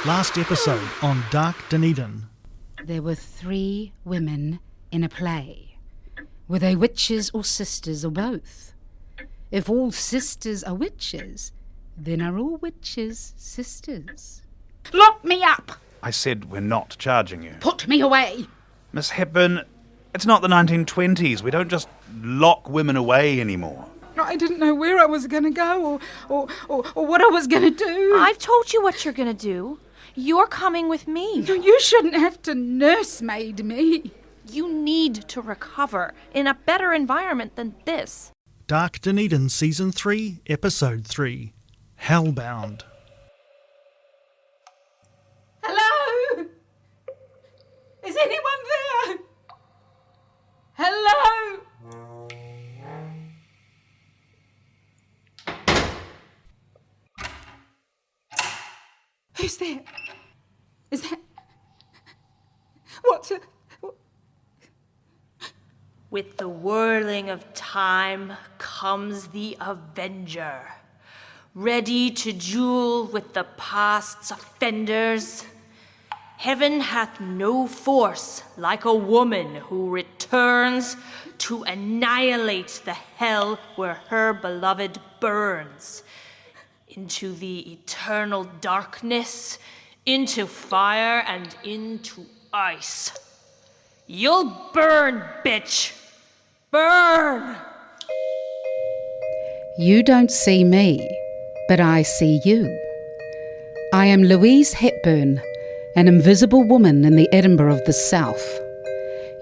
Last episode on Dark Dunedin. There were 3 women in a play. Were they witches or sisters or both? If all sisters are witches, then are all witches sisters? Lock me up! I said we're not charging you. Put me away! Miss Hepburn, it's not the 1920s. We don't just lock women away anymore. I didn't know where I was going to go or what I was going to do. I've told you what you're going to do. You're coming with me. You shouldn't have to nursemaid me. You need to recover in a better environment than this. Dark Dunedin Season 3, Episode 3, Hellbound. Hello? Is anyone there? Hello? Who's there? Is that... What's a... With the whirling of time comes the Avenger, ready to duel with the past's offenders. Heaven hath no force like a woman who returns to annihilate the hell where her beloved burns. Into the eternal darkness, into fire and into ice. You'll burn, bitch! Burn! You don't see me, but I see you. I am Louise Hepburn, an invisible woman in the Edinburgh of the South.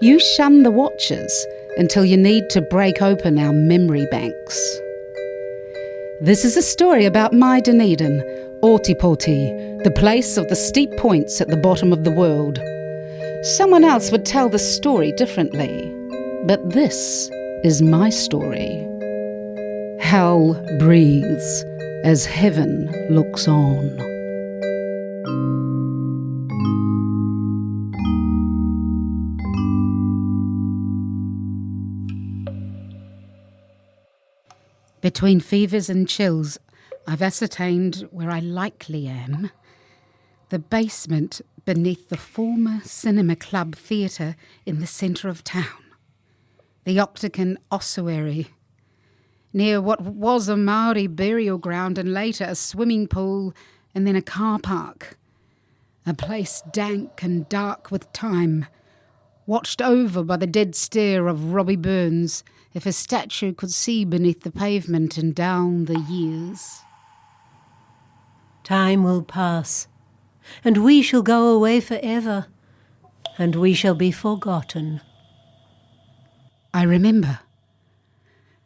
You shun the watchers until you need to break open our memory banks. This is a story about my Dunedin, Ōtepoti, the place of the steep points at the bottom of the world. Someone else would tell the story differently, but this is my story. Hell breathes as heaven looks on. Between fevers and chills, I've ascertained where I likely am. The basement beneath the former Cinema Club Theatre in the centre of town. The Octagon Ossuary, near what was a Maori burial ground and later a swimming pool and then a car park. A place dank and dark with time, watched over by the dead stare of Robbie Burns, if a statue could see beneath the pavement and down the years. Time will pass, and we shall go away forever, and we shall be forgotten. I remember.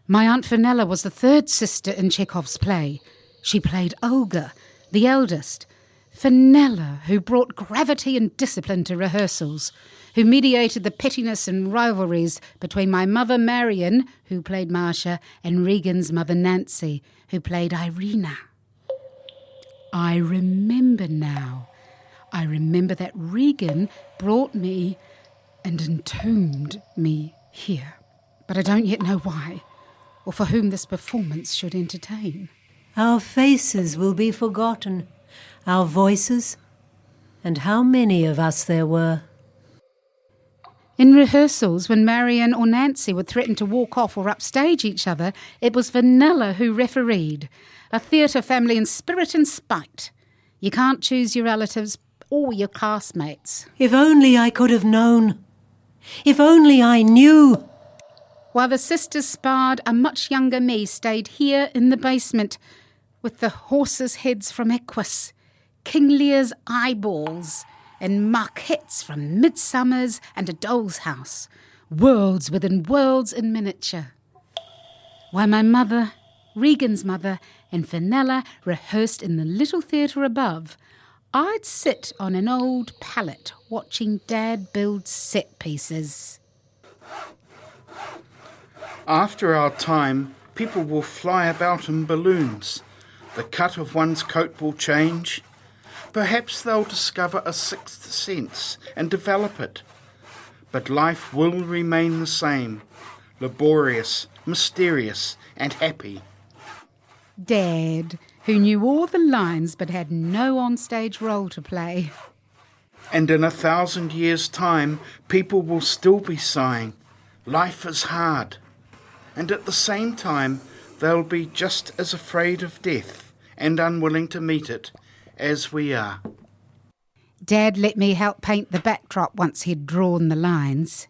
My Aunt Fenella was the 3rd sister in Chekhov's play. She played Olga, the eldest. Fenella, who brought gravity and discipline to rehearsals, who mediated the pettiness and rivalries between my mother Marion, who played Marcia, and Regan's mother Nancy, who played Irina. I remember now. I remember that Regan brought me and entombed me here. But I don't yet know why, or for whom this performance should entertain. Our faces will be forgotten, our voices, and how many of us there were. In rehearsals, when Marion or Nancy would threaten to walk off or upstage each other, it was Fenella who refereed. A theatre family in spirit and spite. You can't choose your relatives or your classmates. If only I could have known. If only I knew. While the sisters sparred, a much younger me stayed here in the basement with the horses' heads from Equus, King Lear's eyeballs, and maquettes from Midsummer's and A Doll's House, worlds within worlds in miniature. While my mother, Regan's mother, and Fenella rehearsed in the little theatre above, I'd sit on an old pallet watching Dad build set pieces. After our time, people will fly about in balloons. The cut of one's coat will change. Perhaps they'll discover a 6th sense and develop it. But life will remain the same, laborious, mysterious, and happy. Dad, who knew all the lines but had no onstage role to play. And in 1,000 years' time, people will still be sighing, life is hard. And at the same time, they'll be just as afraid of death and unwilling to meet it as we are. Dad let me help paint the backdrop once he'd drawn the lines.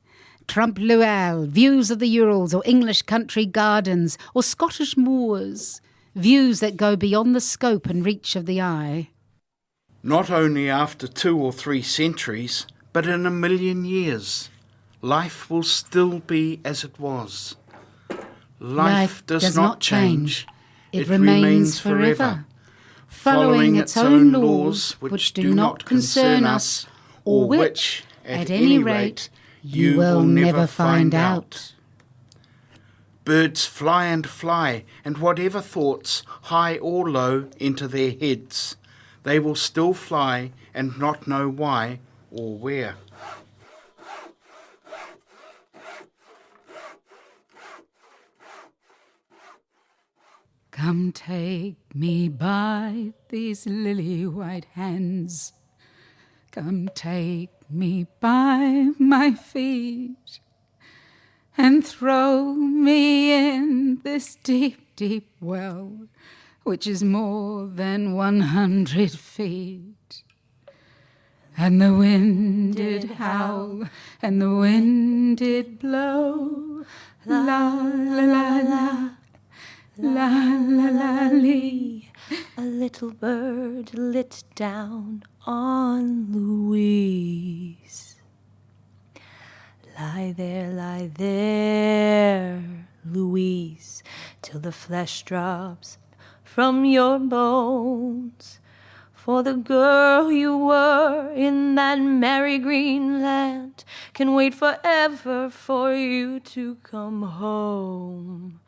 Trump Lual, views of the Urals or English country gardens or Scottish moors, views that go beyond the scope and reach of the eye. Not only after 2 or 3 centuries, but in 1,000,000 years, life will still be as it was. Life does not change. It remains forever, following its own laws which do not concern us, or which, at any rate, you will never find out. Birds fly, and whatever thoughts, high or low, enter their heads, they will still fly and not know why or where. Come take me by these lily-white hands. Come take me by my feet and throw me in this deep, deep well, which is more than 100 feet. And the wind did howl, and the wind did blow, la la la la. La la la lee. A little bird lit down on Louise. Lie there, Louise, till the flesh drops from your bones. For the girl you were in that merry green land can wait forever for you to come home.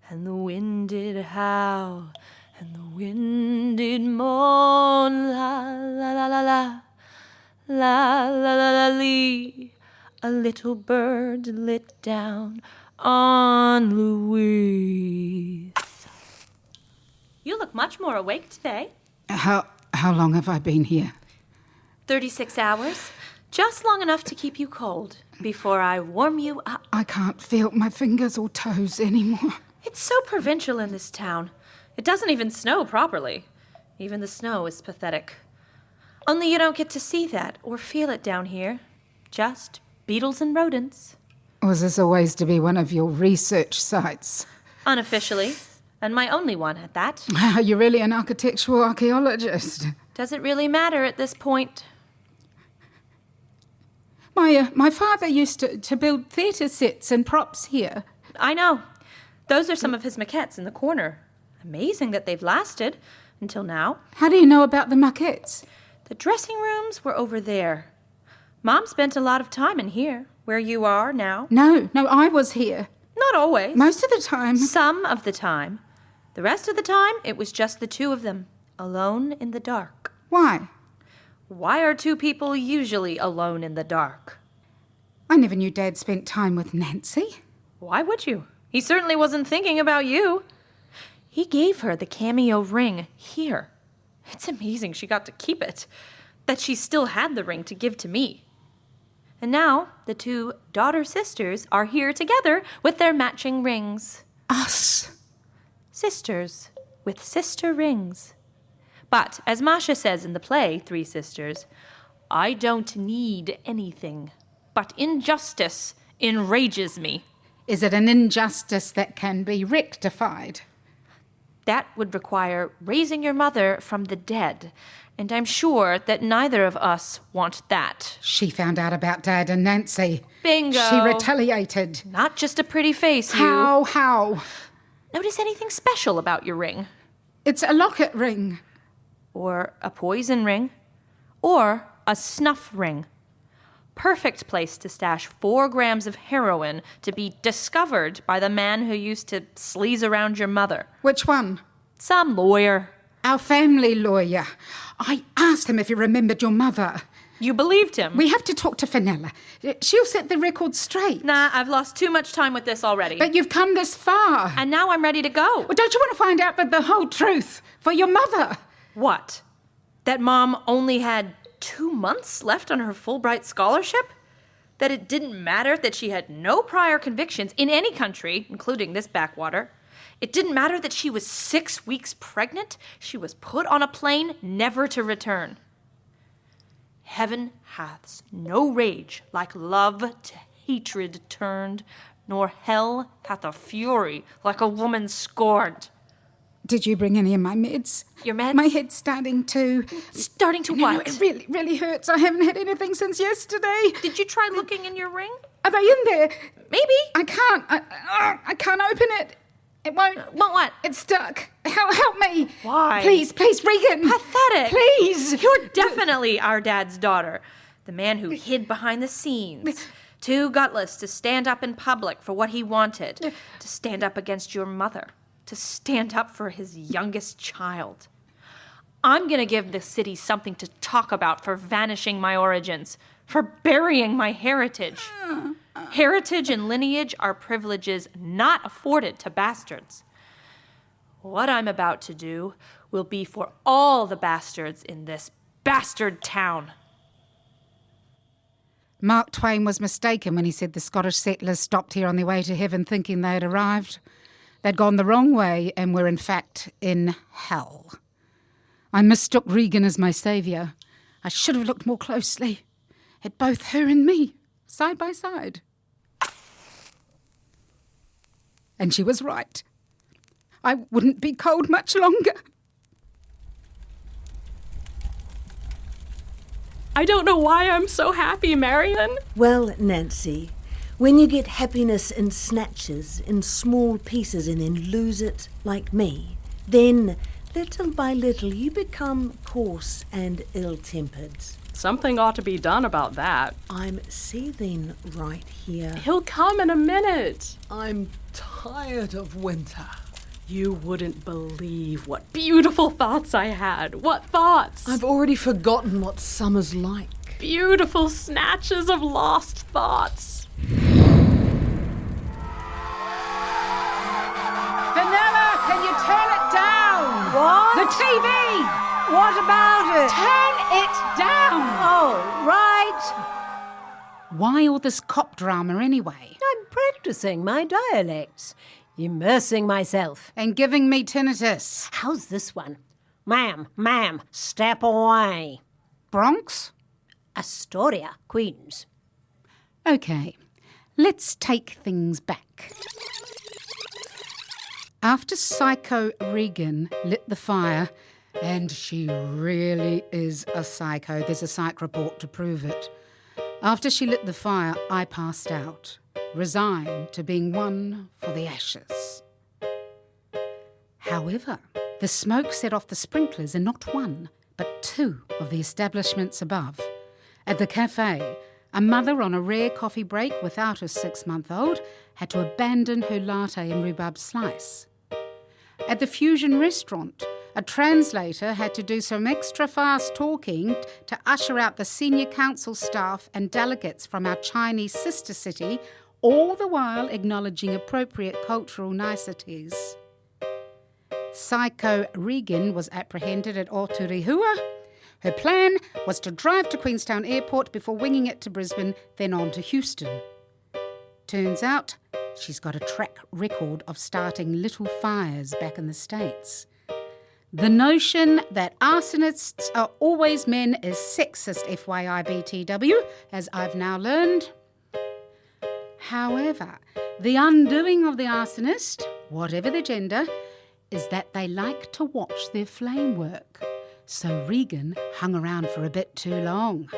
And the wind did howl, and the wind did moan, la la la la la, la la la la lee. A little bird lit down on Louise. You look much more awake today. How long have I been here? 36 hours. Just long enough to keep you cold before I warm you up. I can't feel my fingers or toes anymore. It's so provincial in this town. It doesn't even snow properly. Even the snow is pathetic. Only you don't get to see that or feel it down here. Just beetles and rodents. Was this always to be one of your research sites? Unofficially, and my only one at that. Are you really an architectural archaeologist? Does it really matter at this point? My father used to build theatre sets and props here. I know. Those are some of his maquettes in the corner. Amazing that they've lasted until now. How do you know about the maquettes? The dressing rooms were over there. Mom spent a lot of time in here, where you are now. No, I was here. Not always. Most of the time. Some of the time. The rest of the time, it was just the two of them, alone in the dark. Why? Why are two people usually alone in the dark? I never knew Dad spent time with Nancy. Why would you? He certainly wasn't thinking about you. He gave her the cameo ring here. It's amazing she got to keep it. That she still had the ring to give to me. And now the two daughter-sisters are here together with their matching rings. Us? Sisters with sister rings. But, as Masha says in the play, Three Sisters, I don't need anything, but injustice enrages me. Is it an injustice that can be rectified? That would require raising your mother from the dead, and I'm sure that neither of us want that. She found out about Dad and Nancy. Bingo! She retaliated. Not just a pretty face, How? Notice anything special about your ring? It's a locket ring. Or a poison ring? Or a snuff ring? Perfect place to stash 4 grams of heroin to be discovered by the man who used to sleaze around your mother. Which one? Some lawyer. Our family lawyer. I asked him if he remembered your mother. You believed him. We have to talk to Fenella. She'll set the record straight. Nah, I've lost too much time with this already. But you've come this far. And now I'm ready to go. Well, don't you want to find out the whole truth for your mother? What? That Mom only had 2 months left on her Fulbright scholarship? That it didn't matter that she had no prior convictions in any country, including this backwater? It didn't matter that she was 6 weeks pregnant? She was put on a plane never to return. Heaven hath no rage like love to hatred turned, nor hell hath a fury like a woman scorned. Did you bring any of my meds? Your meds? My head's starting to... Starting to No, what? it really, really hurts. I haven't had anything since yesterday. Did you try looking in your ring? Are they in there? Maybe. I can't. I can't open it. It won't. Won't what? It's stuck. Help me. Why? Please, Regan. Pathetic. Please. You're definitely our dad's daughter. The man who hid behind the scenes. Too gutless to stand up in public for what he wanted. To stand up against your mother. To stand up for his youngest child. I'm going to give the city something to talk about for vanishing my origins. For burying my heritage. Heritage and lineage are privileges not afforded to bastards. What I'm about to do will be for all the bastards in this bastard town. Mark Twain was mistaken when he said the Scottish settlers stopped here on their way to heaven thinking they had arrived. They'd gone the wrong way and were in fact in hell. I mistook Regan as my saviour. I should have looked more closely at both her and me, side by side. And she was right. I wouldn't be cold much longer. I don't know why I'm so happy, Marion. Well, Nancy, when you get happiness in snatches, in small pieces, and then lose it, like me, then, little by little, you become coarse and ill-tempered. Something ought to be done about that. I'm seething right here. He'll come in a minute. I'm tired of winter. You wouldn't believe what beautiful thoughts I had. What thoughts? I've already forgotten what summer's like. Beautiful snatches of lost thoughts. Fenella, can you turn it down? What? The TV! What about it? Turn it down! Oh, right. Why all this cop drama anyway? I'm practicing my dialects, immersing myself. And giving me tinnitus. How's this one? Ma'am, step away. Bronx? Astoria, Queens. Okay, let's take things back. After Psycho Regan lit the fire, and she really is a psycho, there's a psych report to prove it. After she lit the fire, I passed out, resigned to being one for the ashes. However, the smoke set off the sprinklers in not one, but two of the establishments above. At the cafe, a mother on a rare coffee break without her 6-month-old had to abandon her latte and rhubarb slice. At the fusion restaurant, a translator had to do some extra fast talking to usher out the senior council staff and delegates from our Chinese sister city, all the while acknowledging appropriate cultural niceties. Psycho Regan was apprehended at Oturihua. Her plan was to drive to Queenstown Airport before winging it to Brisbane, then on to Houston. Turns out she's got a track record of starting little fires back in the States. The notion that arsonists are always men is sexist, FYI BTW, as I've now learned. However, the undoing of the arsonist, whatever their gender, is that they like to watch their flame work. So Regan hung around for a bit too long.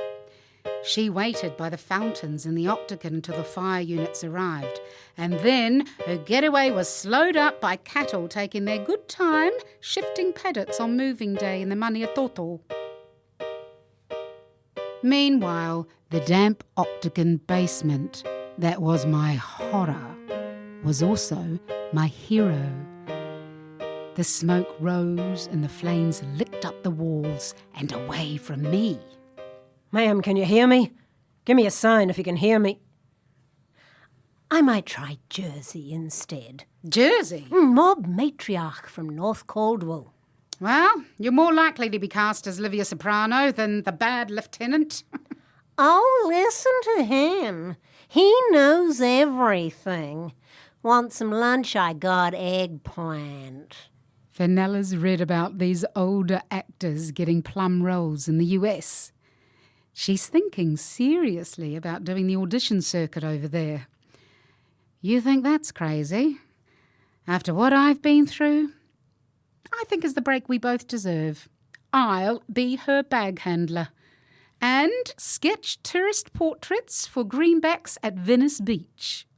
She waited by the fountains in the Octagon until the fire units arrived, and then her getaway was slowed up by cattle taking their good time shifting paddocks on moving day in the Maniatoto. Meanwhile, the damp Octagon basement that was my horror was also my hero. The smoke rose and the flames licked up the walls and away from me. Ma'am, can you hear me? Give me a sign if you can hear me. I might try Jersey instead. Jersey? Mob matriarch from North Caldwell. Well, you're more likely to be cast as Livia Soprano than the bad lieutenant. Oh, listen to him. He knows everything. Want some lunch? I got eggplant. Fenella's read about these older actors getting plum roles in the US. She's thinking seriously about doing the audition circuit over there. You think that's crazy? After what I've been through, I think is the break we both deserve. I'll be her bag handler and sketch tourist portraits for greenbacks at Venice Beach.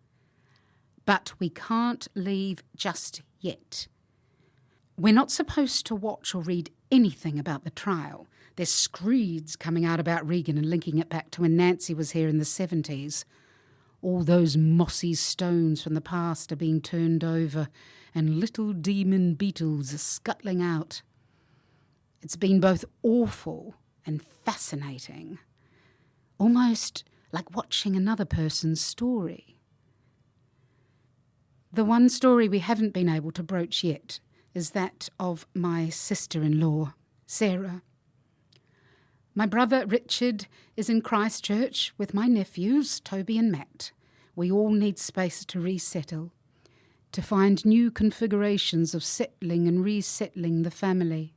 But we can't leave just yet. We're not supposed to watch or read anything about the trial. There's screeds coming out about Regan and linking it back to when Nancy was here in the 70s. All those mossy stones from the past are being turned over and little demon beetles are scuttling out. It's been both awful and fascinating, almost like watching another person's story. The one story we haven't been able to broach yet is that of my sister-in-law, Sarah. My brother Richard is in Christchurch with my nephews, Toby and Matt. We all need space to resettle, to find new configurations of settling and resettling the family.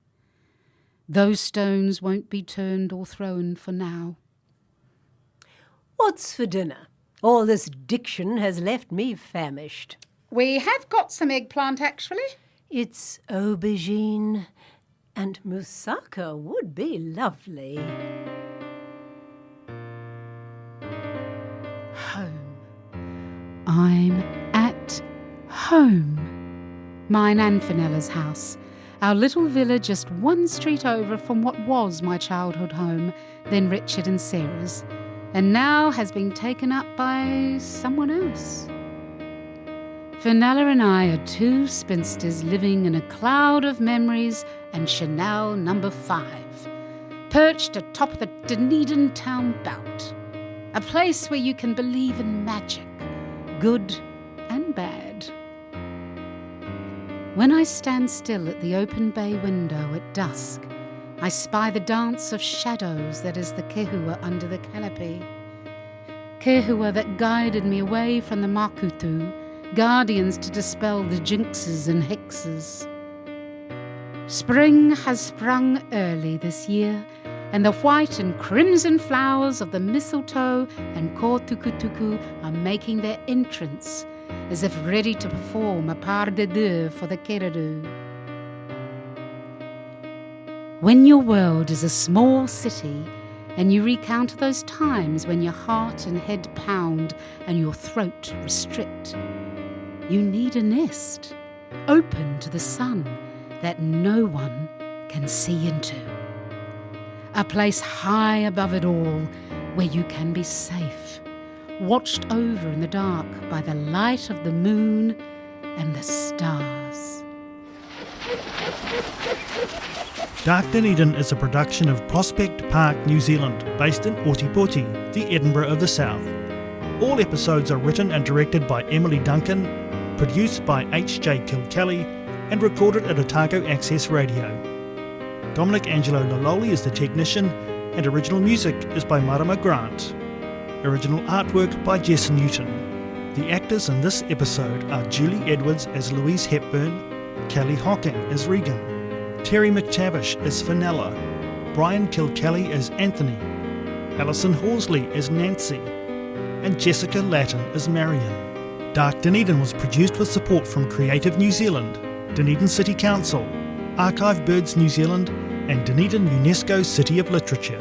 Those stones won't be turned or thrown for now. What's for dinner? All this diction has left me famished. We have got some eggplant, actually. It's aubergine, and moussaka would be lovely. Home. I'm at home. Mine and Fenella's house. Our little villa just one street over from what was my childhood home, then Richard and Sarah's, and now has been taken up by someone else. Fenella and I are two spinsters living in a cloud of memories and Chanel number 5, perched atop the Dunedin town belt, a place where you can believe in magic, good and bad. When I stand still at the open bay window at dusk, I spy the dance of shadows that is the kehua under the canopy. Kehua that guided me away from the makutu, guardians to dispel the jinxes and hexes. Spring has sprung early this year, and the white and crimson flowers of the mistletoe and kotukutuku are making their entrance, as if ready to perform a part de deux for the keriru. When your world is a small city, and you recount those times when your heart and head pound and your throat restrict, you need a nest, open to the sun, that no one can see into. A place high above it all, where you can be safe, watched over in the dark by the light of the moon and the stars. Dark Dunedin is a production of Prospect Park, New Zealand, based in Otipoti, the Edinburgh of the South. All episodes are written and directed by Emily Duncan, produced by H.J. Kilkelly, and recorded at Otago Access Radio. Dominic Angelo-Laloli is the technician, and original music is by Marama Grant. Original artwork by Jess Newton. The actors in this episode are Julie Edwards as Louise Hepburn, Kelly Hocking as Regan, Terry MacTavish as Fenella, Brian Kilkelly as Anthony, Allison Horsley as Nancy, and Jessica Latton as Marion. Dark Dunedin was produced with support from Creative New Zealand, Dunedin City Council, Archive Birds New Zealand, and Dunedin UNESCO City of Literature.